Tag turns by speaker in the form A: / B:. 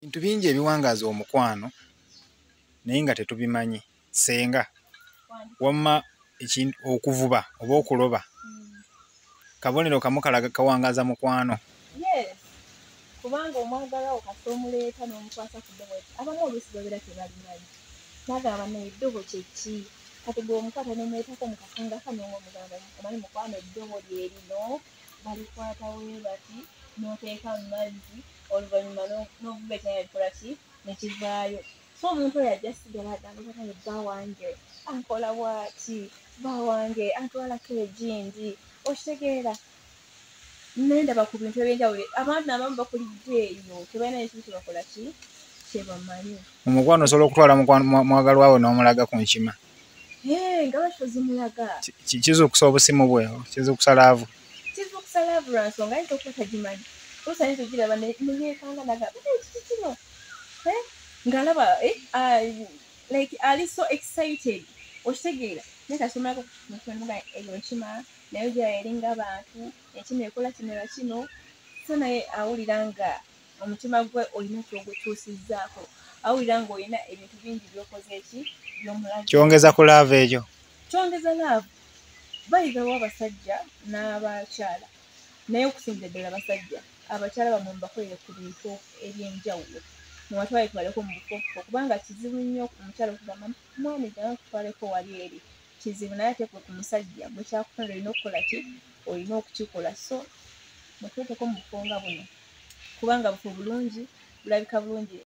A: Bintu bingi ebiwangaaza omukwano naye nga tetubimanyi. Senga wamma okuvuba oba okuloba kabonero kamu kalaga kawangaaza mukwano.
B: Yes. Kubanga omwagala okasa omuleeta n'omukwasa ku ddobo. Abamu oluusi babeera tebalimanyi. Nagamba naye eddobo kye ki? Kati gwe omukwata n'omuleetako mu kafunga kano ng'omugamba omanyi mukwano eddobo lye lino balikwata bwe bati n'oteeka mu mazzi oluvannyuma n'ovuba ekikola ki ne kivaayo. So omuntu oyo ajja sigala agamba naye bba wange ankola bw'ati, bba wange antwalako egindi. Okitegeera? Nendaba ku bintu eby'enjawulo abantu abamu bakulidde eyo tebalina ekintu kye bakola ki kye bamanyi.
A: Omukwano osobola okutwala mwagalwa wo n'omulaga ku nkima.
B: Nga bakizimulaga.
A: Kizuukusa obusimu bwe, kizuukusa laavu.
B: Kizuukusa laavu lwa nsonga ayinza okuba tagimanyi. Oluusi ayinza okugiraba ne yeekanga n'agamba kiki kino? Ng'alaba like ali so excited. Okitegeera? Naye kasomako eyo nkima naye gira eringa abantu enkima ekola kino na kino. So naye awulira nga omutima gwe olina ky'ogutuusizzaako. Awulira ng'olina ebintu bingi by'okoze eki by'omulaga.
A: Kyongeza ku laavu ekyo. Kyongeza
B: laavu. Bayigawo abasajja n'abakyala. Naye okusingira ddala abasajja. Abakyala bamwe mubakolere ku bintu eby'enjawulo. Mubatwale tubaleko mu bufo kubanga kizibu nnyo omukyala okugamba mwami gana tutwaleko wali eri. Kizibu naye ate ku musajja bwe kyakukola olina okukola ki? Olina okukikola. So mutuukeko mu bufo nga buno kubanga bufo bulungi bulabika bulungi.